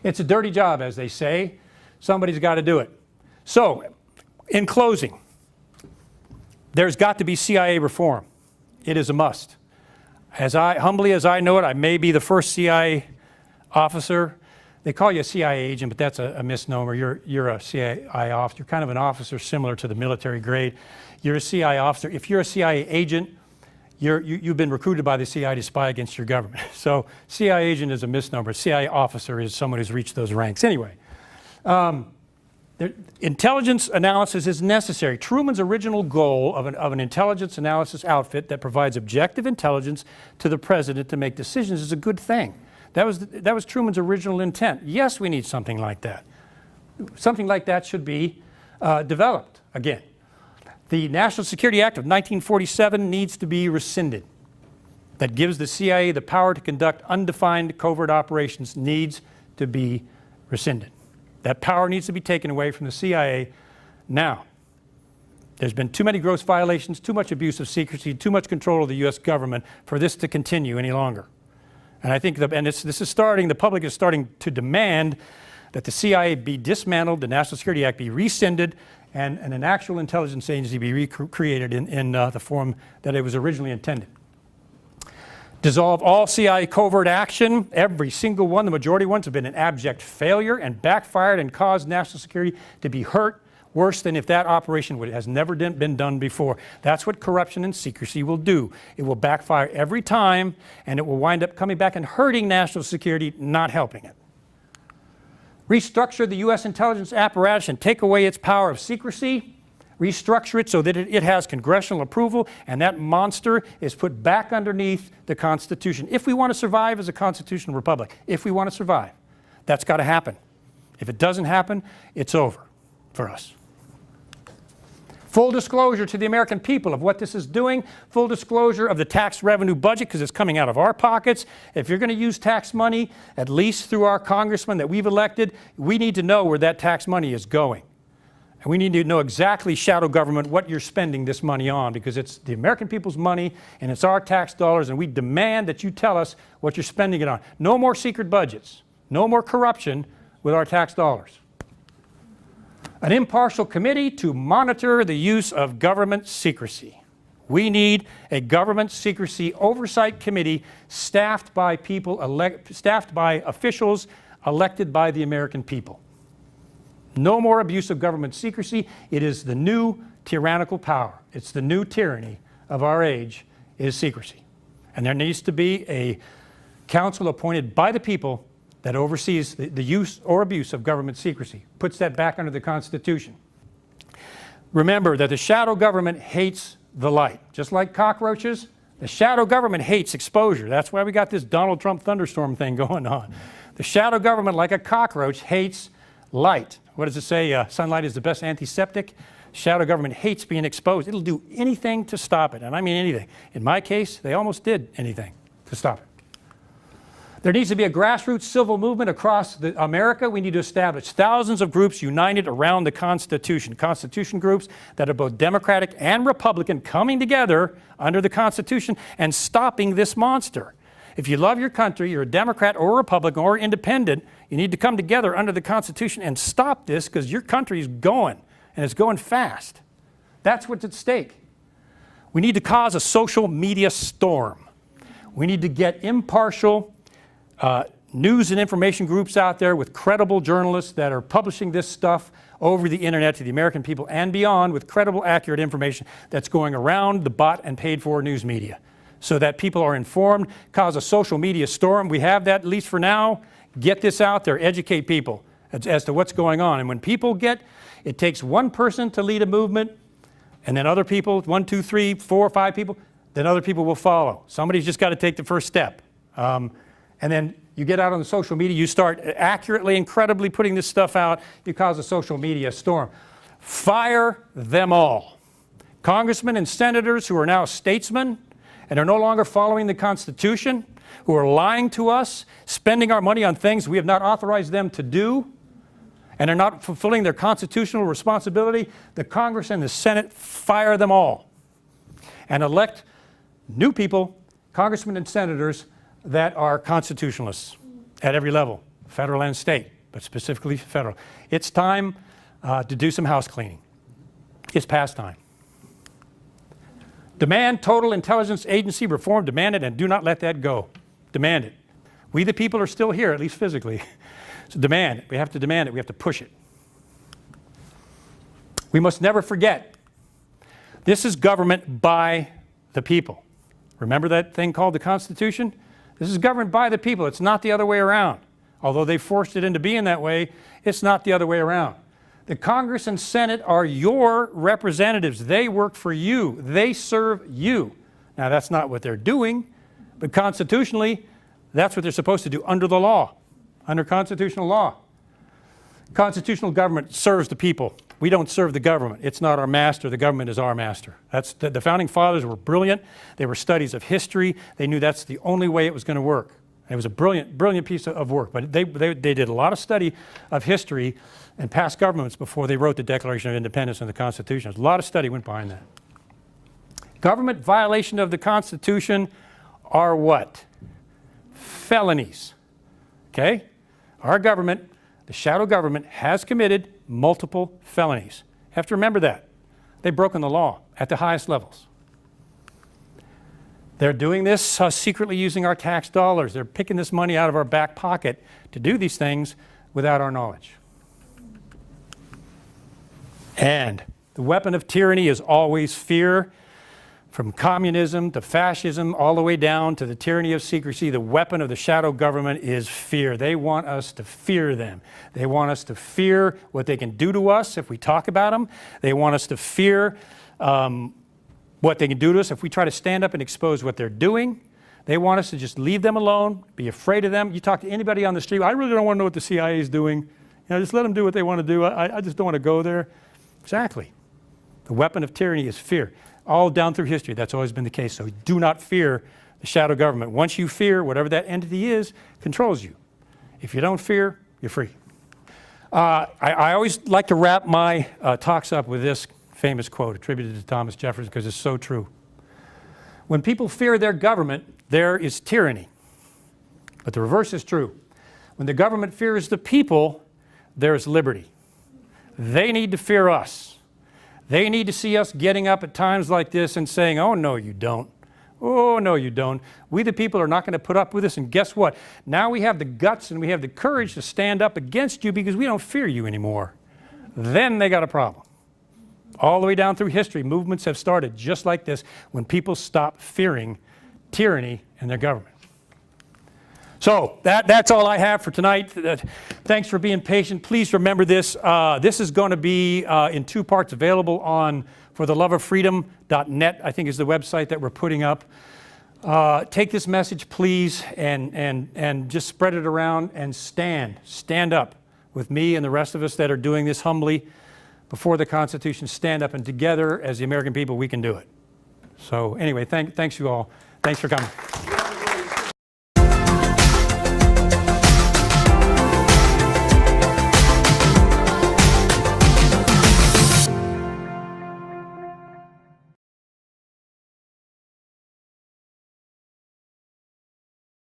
It's a dirty job, as they say. Somebody's got to do it. So, in closing, there's got to be CIA reform. It is a must. Humbly as I know it, I may be the first CIA officer. They call you a CIA agent, but that's a misnomer. You're a CIA officer. You're kind of an officer similar to the military grade. You're a CIA officer. If you're a CIA agent, you've been recruited by the CIA to spy against your government. So CIA agent is a misnomer. CIA officer is someone who's reached those ranks. Anyway, intelligence analysis is necessary. Truman's original goal of an intelligence analysis outfit that provides objective intelligence to the president to make decisions is a good thing. That was Truman's original intent. Yes, we need something like that. Something like that should be developed again. The National Security Act of 1947 needs to be rescinded. That gives the CIA the power to conduct undefined covert operations needs to be rescinded. That power needs to be taken away from the CIA now. There's been too many gross violations, too much abuse of secrecy, too much control of the U.S. government for this to continue any longer. And I think, the public is starting to demand that the CIA be dismantled, the National Security Act be rescinded, and an actual intelligence agency be recreated in the form that it was originally intended. Dissolve all CIA covert action. Every single one, the majority ones, have been an abject failure and backfired and caused national security to be hurt worse than if that operation has never been done before. That's what corruption and secrecy will do. It will backfire every time, and it will wind up coming back and hurting national security, not helping it. Restructure the U.S. intelligence apparatus and take away its power of secrecy. Restructure it so that it has congressional approval, and that monster is put back underneath the Constitution. If we want to survive as a constitutional republic, if we want to survive, that's got to happen. If it doesn't happen, it's over for us. Full disclosure to the American people of what this is doing, full disclosure of the tax revenue budget, because it's coming out of our pockets. If you're going to use tax money, at least through our congressmen that we've elected, we need to know where that tax money is going. And we need to know exactly, shadow government, what you're spending this money on, because it's the American people's money and it's our tax dollars, and we demand that you tell us what you're spending it on. No more secret budgets, no more corruption with our tax dollars. An impartial committee to monitor the use of government secrecy. We need a government secrecy oversight committee staffed by officials elected by the American people. No more abuse of government secrecy. It is the new tyrannical power. It's the new tyranny of our age, is secrecy. And there needs to be a council appointed by the people that oversees the use or abuse of government secrecy, puts that back under the Constitution. Remember that the shadow government hates the light. Just like cockroaches, the shadow government hates exposure. That's why we got this Donald Trump thunderstorm thing going on. The shadow government, like a cockroach, hates light. What does it say? Sunlight is the best antiseptic. Shadow government hates being exposed. It'll do anything to stop it, and I mean anything. In my case, they almost did anything to stop it. There needs to be a grassroots civil movement across America. We need to establish thousands of groups united around the Constitution. Constitution groups that are both Democratic and Republican coming together under the Constitution and stopping this monster. If you love your country, you're a Democrat or a Republican or independent, you need to come together under the Constitution and stop this, because your country is going, and it's going fast. That's what's at stake. We need to cause a social media storm. We need to get impartial news and information groups out there with credible journalists that are publishing this stuff over the internet to the American people and beyond, with credible, accurate information that's going around the bought and paid for news media, so that people are informed. Cause a social media storm. We have that, at least for now. Get this out there, educate people as to what's going on. And when people it takes one person to lead a movement, and then other people, 1, 2, 3, 4, 5 people, then other people will follow. Somebody's just got to take the first step. And then you get out on the social media, you start accurately, incredibly putting this stuff out, you cause a social media storm. Fire them all. Congressmen and senators who are now statesmen and are no longer following the Constitution, who are lying to us, spending our money on things we have not authorized them to do, and are not fulfilling their constitutional responsibility, the Congress and the Senate, fire them all. And elect new people, congressmen and senators, that are constitutionalists at every level, federal and state. but specifically federal. It's time to do some house cleaning. It's past time. Demand total intelligence agency reform. Demand it, and do not let that go. Demand it. We the people are still here, at least physically. So demand it. We have to demand it. We have to push it. We must never forget, this is government by the people. Remember that thing called the Constitution? This is government by the people. It's not the other way around. Although they forced it into being that way, it's not the other way around. The Congress and Senate are your representatives. They work for you. They serve you. Now, that's not what they're doing, but constitutionally, that's what they're supposed to do under the law, under constitutional law. Constitutional government serves the people. We don't serve the government. It's not our master. The government is our master. That's the Founding Fathers were brilliant. They were studies of history. They knew that's the only way it was going to work. It was a brilliant, brilliant piece of work. But they did a lot of study of history and past governments before they wrote the Declaration of Independence and the Constitution. A lot of study went behind that. Government violation of the Constitution are what? Felonies. Okay? Our government, the shadow government, has committed multiple felonies. You have to remember that. They've broken the law at the highest levels. They're doing this secretly using our tax dollars. They're picking this money out of our back pocket to do these things without our knowledge. And the weapon of tyranny is always fear. From communism to fascism, all the way down to the tyranny of secrecy, the weapon of the shadow government is fear. They want us to fear them. They want us to fear what they can do to us if we talk about them. They want us to fear what they can do to us if we try to stand up and expose what they're doing. They want us to just leave them alone, be afraid of them. You talk to anybody on the street, I really don't want to know what the CIA is doing. You know, just let them do what they want to do. I just don't want to go there. Exactly. The weapon of tyranny is fear. All down through history, that's always been the case. So do not fear the shadow government. Once you fear, whatever that entity is, controls you. If you don't fear, you're free. I always like to wrap my talks up with this famous quote attributed to Thomas Jefferson because it's so true. When people fear their government, there is tyranny. But the reverse is true. When the government fears the people, there is liberty. They need to fear us. They need to see us getting up at times like this and saying, oh, no, you don't. Oh, no, you don't. We the people are not going to put up with this. And guess what? Now we have the guts and we have the courage to stand up against you because we don't fear you anymore. Then they got a problem. All the way down through history, movements have started just like this when people stop fearing tyranny and their government. So that's all I have for tonight. Thanks for being patient. Please remember this. This is going to be in two parts available on fortheloveoffreedom.net, I think is the website that we're putting up. Take this message, please, and just spread it around and stand up with me and the rest of us that are doing this humbly before the Constitution. Stand up, and together as the American people, we can do it. So anyway, thanks you all. Thanks for coming.